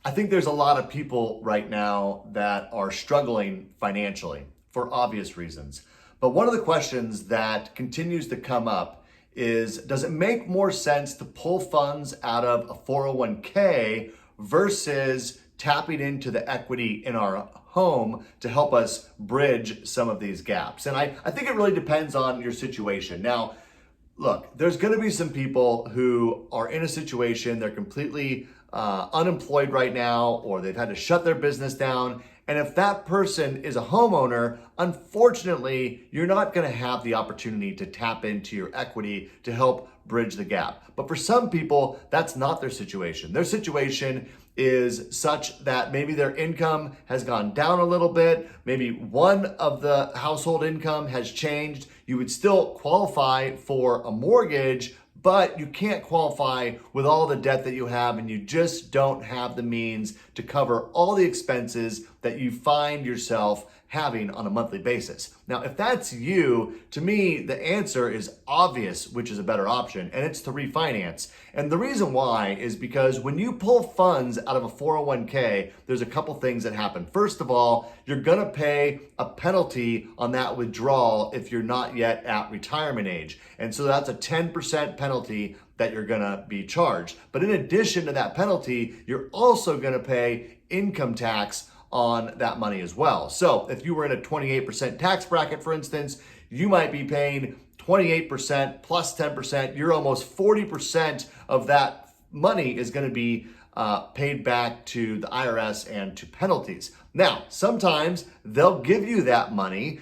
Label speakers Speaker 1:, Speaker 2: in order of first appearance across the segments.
Speaker 1: I think there's a lot of people right now that are struggling financially for obvious reasons. But one of the questions that continues to come up is, does it make more sense to pull funds out of a 401k versus tapping into the equity in our home to help us bridge some of these gaps? And I think it really depends on your situation. Now, look, there's going to be some people who are in a situation, they're completely unemployed right now, or they've had to shut their business down. And if that person is a homeowner, unfortunately, you're not going to have the opportunity to tap into your equity to help bridge the gap. But for some people, that's not their situation. Their situation is such that maybe their income has gone down a little bit. Maybe one of the household income has changed. You would still qualify for a mortgage, but you can't qualify with all the debt that you have, and you just don't have the means to cover all the expenses that you find yourself having on a monthly basis. Now, if that's you, to me, the answer is obvious, which is a better option, and it's to refinance. And the reason why is because when you pull funds out of a 401k, there's a couple things that happen. First of all, you're gonna pay a penalty on that withdrawal if you're not yet at retirement age. And so that's a 10% penalty that you're gonna be charged. But in addition to that penalty, you're also gonna pay income tax on that money as well. So if you were in a 28% tax bracket, for instance, you might be paying 28% plus 10%. You're almost 40% of that money is going to be paid back to the IRS and to penalties. Now, sometimes they'll give you that money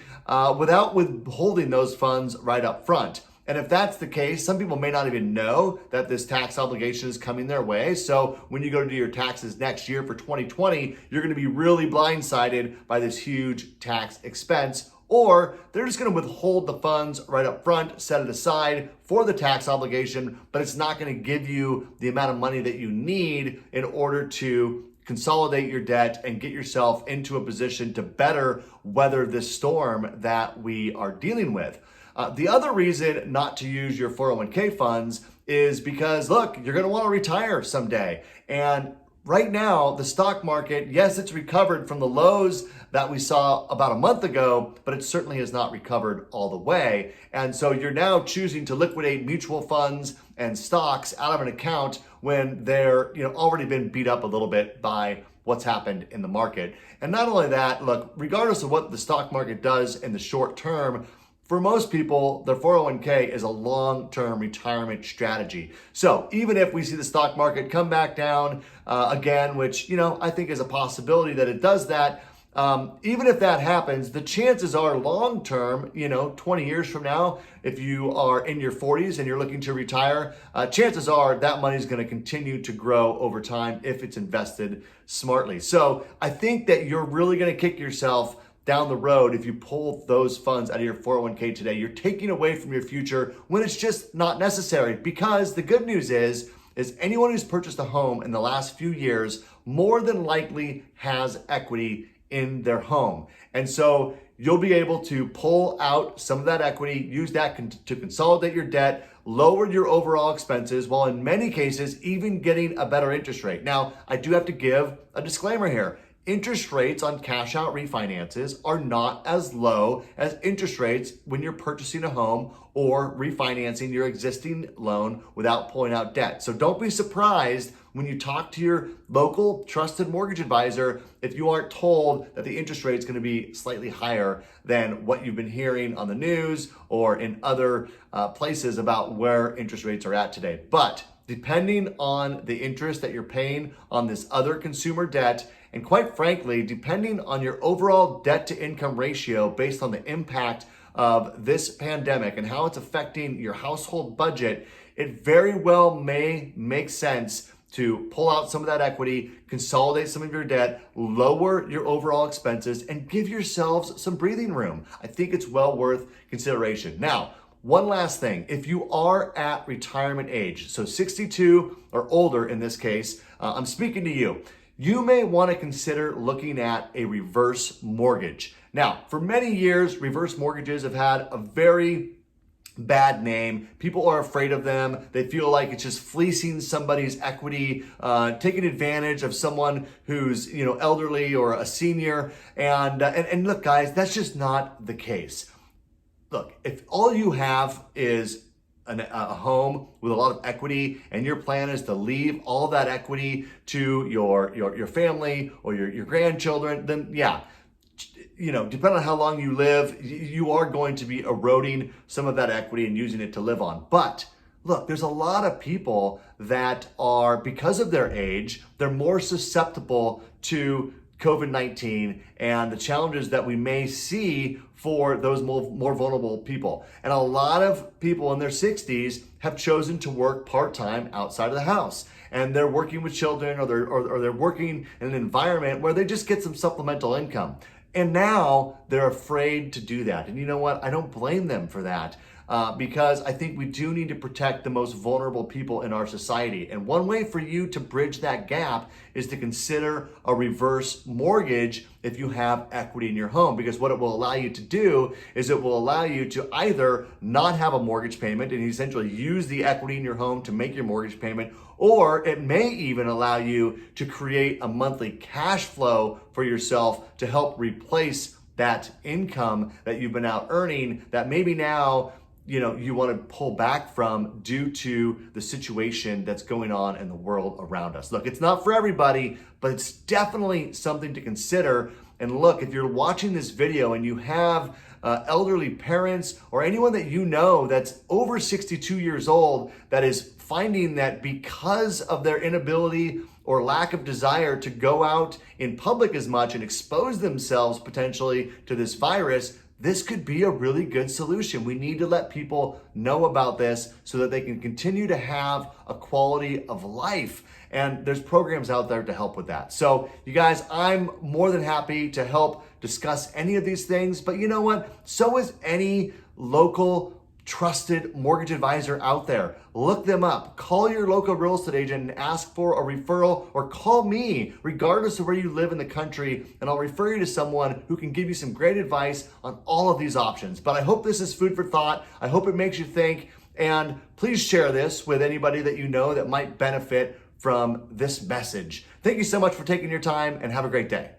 Speaker 1: without withholding those funds right up front. And if that's the case, some people may not even know that this tax obligation is coming their way. So when you go to do your taxes next year for 2020, you're going to be really blindsided by this huge tax expense. Or they're just going to withhold the funds right up front, set it aside for the tax obligation, but it's not going to give you the amount of money that you need in order to consolidate your debt and get yourself into a position to better weather this storm that we are dealing with. The other reason not to use your 401k funds is because, look, you're going to want to retire someday. And right now, the stock market, yes, it's recovered from the lows that we saw about a month ago, but it certainly has not recovered all the way. And so you're now choosing to liquidate mutual funds and stocks out of an account when they're already been beat up a little bit by what's happened in the market. And not only that, look, regardless of what the stock market does in the short term, for most people, their 401k is a long-term retirement strategy. So even if we see the stock market come back down again, which I think is a possibility that it does that, even if that happens, the chances are long-term, 20 years from now, if you are in your 40s and you're looking to retire, chances are that money is going to continue to grow over time if it's invested smartly. So I think that you're really going to kick yourself down the road if you pull those funds out of your 401k today. You're taking away from your future when it's just not necessary, because the good news is anyone who's purchased a home in the last few years more than likely has equity in their home. And so you'll be able to pull out some of that equity, use that to consolidate your debt, lower your overall expenses, while in many cases even getting a better interest rate. Now, I do have to give a disclaimer here. Interest rates on cash out refinances are not as low as interest rates when you're purchasing a home or refinancing your existing loan without pulling out debt. So don't be surprised when you talk to your local trusted mortgage advisor if you aren't told that the interest rate is going to be slightly higher than what you've been hearing on the news or in other places about where interest rates are at today. But depending on the interest that you're paying on this other consumer debt, and quite frankly, depending on your overall debt to income ratio based on the impact of this pandemic and how it's affecting your household budget, it very well may make sense to pull out some of that equity, consolidate some of your debt, lower your overall expenses, and give yourselves some breathing room. I think it's well worth consideration. Now, one last thing, if you are at retirement age, so 62 or older in this case, I'm speaking to you. You may want to consider looking at a reverse mortgage. Now, for many years, reverse mortgages have had a very bad name. People are afraid of them. They feel like it's just fleecing somebody's equity, taking advantage of someone who's, elderly or a senior. And look, guys, that's just not the case. Look, if all you have is a home with a lot of equity, and your plan is to leave all that equity to your family or your grandchildren, then yeah, depending on how long you live, you are going to be eroding some of that equity and using it to live on. But look, there's a lot of people that are, because of their age, they're more susceptible to COVID-19 and the challenges that we may see for those more vulnerable people. And a lot of people in their 60s have chosen to work part-time outside of the house. And they're working with children, or they're working in an environment where they just get some supplemental income. And now they're afraid to do that. And you know what? I don't blame them for that. Because I think we do need to protect the most vulnerable people in our society. And one way for you to bridge that gap is to consider a reverse mortgage if you have equity in your home. Because what it will allow you to do is it will allow you to either not have a mortgage payment and essentially use the equity in your home to make your mortgage payment, or it may even allow you to create a monthly cash flow for yourself to help replace that income that you've been out earning that maybe now you want to pull back from due to the situation that's going on in the world around us. Look, it's not for everybody, but it's definitely something to consider. And look, if you're watching this video and you have elderly parents or anyone that you know that's over 62 years old that is finding that because of their inability or lack of desire to go out in public as much and expose themselves potentially to this virus, this could be a really good solution. We need to let people know about this so that they can continue to have a quality of life. And there's programs out there to help with that. So you guys, I'm more than happy to help discuss any of these things, but you know what? So is any local trusted mortgage advisor out there. Look them up. Call your local real estate agent and ask for a referral, or call me regardless of where you live in the country, and I'll refer you to someone who can give you some great advice on all of these options. But I hope this is food for thought. I hope it makes you think, and please share this with anybody that you know that might benefit from this message. Thank you so much for taking your time, and have a great day.